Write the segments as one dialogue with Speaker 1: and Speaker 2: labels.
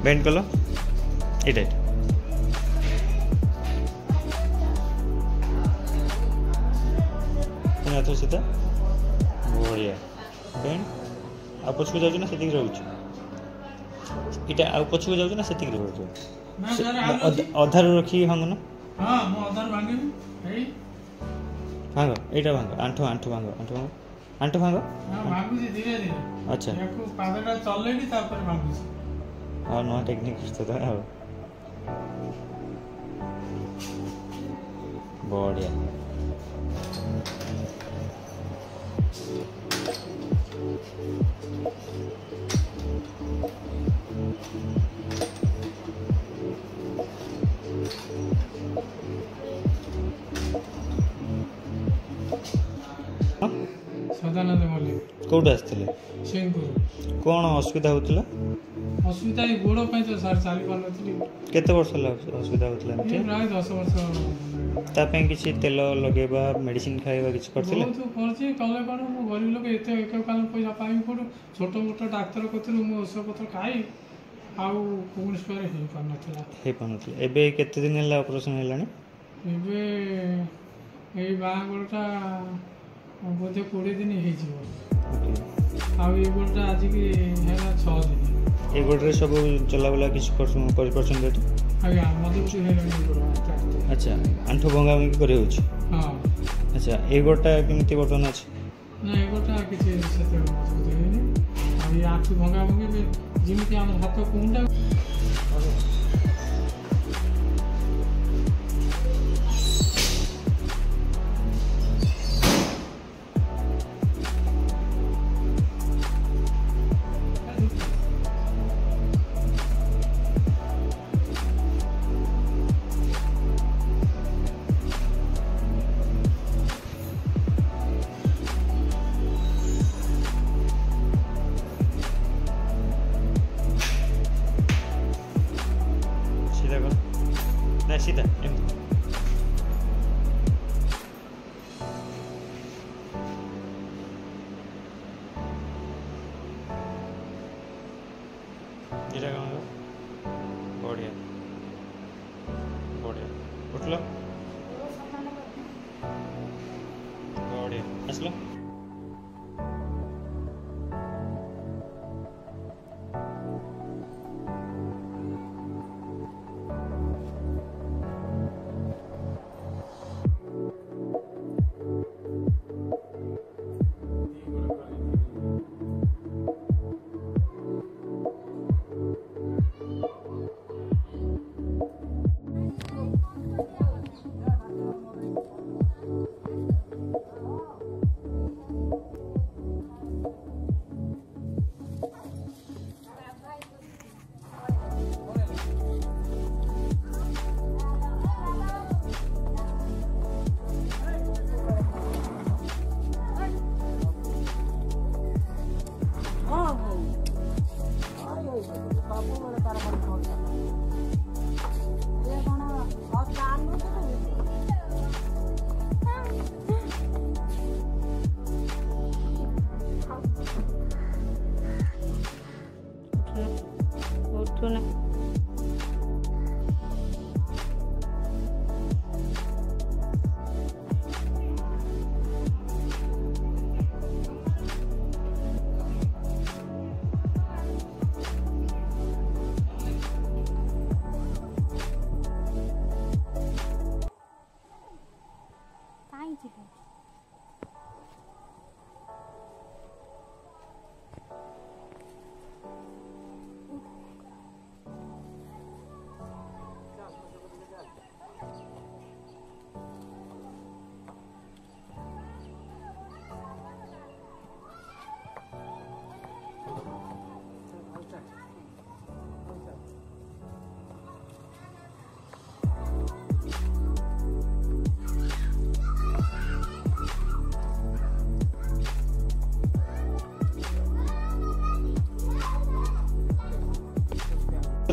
Speaker 1: bend कल ये हाथ सीधा बढ़िया बेंड आ पछक जाऊँ ना से रोच इटा आ पछक जाऊँ ना से अधार रखी भांग ना भांग एटा भांग आंठ आंठ भांग आंठ भांग आंठ भांग
Speaker 2: धीरे धीरे
Speaker 1: अच्छा
Speaker 2: पादटा चलेनी तापर भांगुसी
Speaker 1: हाँ नवा टेक्निक बढ़िया
Speaker 2: सदानंद मल्लिक
Speaker 1: कौट आसते
Speaker 2: सिंहपुर
Speaker 1: कौन असुविधा होता
Speaker 2: असुविधा गोड़ तो सर चली पार
Speaker 1: केते वर्ष असुविधा होता
Speaker 2: प्राय 10 वर्ष
Speaker 1: तापे किसी तेल लगेबा मेडिसिन खाइबा किसी करथिले
Speaker 2: बहुत करछि कले कौन मो गरीब लोक एते एक काल पैसा पाई पड़ू छोट मोट डाक्टर कथरू मो औषध पत्र खाई आउ कोन स्क्वायर हे पानथला
Speaker 1: एबे केते दिन हला ऑपरेशन हेलानी
Speaker 2: एबे ए बागोटा बोधे 20 दिन हे जीवो आउ ए गोटा आज की हेला 6 दिन
Speaker 1: ए गोटे सब चलाबला किसी कर देट
Speaker 2: आज्ञा मधुपुर हेलानी
Speaker 1: अच्छा आंठू भंगा भंगी करे होछि
Speaker 2: हां
Speaker 1: अच्छा ए गोटा केमती बटन अछि
Speaker 2: ना ए गोटा किछि सेते मजबूत हेनी आ ये आंठू भंगा भंगी जिमिति हम हाथ कोंडा
Speaker 1: सीधा बढ़िया बढ़िया उठल बढ़िया आसलो
Speaker 3: उठुना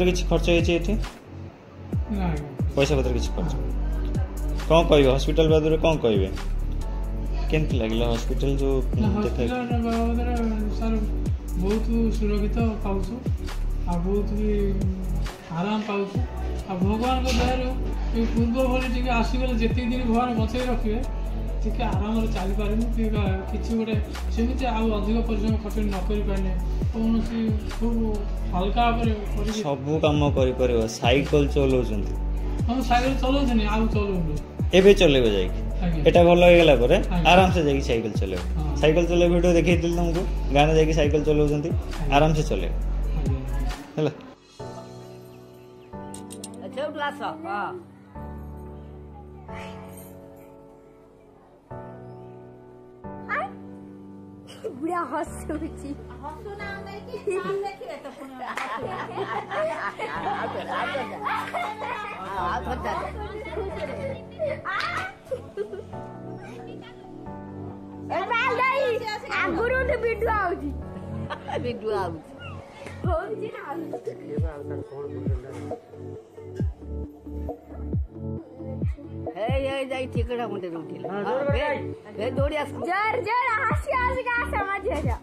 Speaker 1: किसी खर्च होती पैसा पत्र किसी खर्च कौन कह हॉस्पिटल बादर कौन कहे केमती लगे हॉस्पिटल जो
Speaker 2: सर बहुत सुरक्षित पाऊँ आ बहुत भी आराम पाऊँ आ भगवान को दयार पूर्व भाई आसीगले जितने दिन भगवान बचाई रखिए टे आराम चली पारे कि गोटे सेमती अधिक परिश्रम खटनी न कर पारे कौन खूब हल्का
Speaker 1: सब कम कर साइकिल चलाउछन्ति
Speaker 2: हम साइकिल चलाउछनी आउ चलाउनु
Speaker 1: एबे चलेबे जाई एटा भल होइगला परे आराम से जाई साइकिल चलेबे साइकिल चले वीडियो देखैतिल तुमको गाना जाई साइकिल चलाउछन्ति आराम से चलेबे हैला
Speaker 3: अच्छा उठला स हां बुढ़ा हंसुची हंसु ना करके हम देखिए तो पुनः आगुरु ने वीडियो आउची वीडियो आउची होची ना देखिबा त कोन बोलला हे जाई ठिकड़ा मुंडे उठिल हे दौड़िया जर जर हासी हासी का समझ जा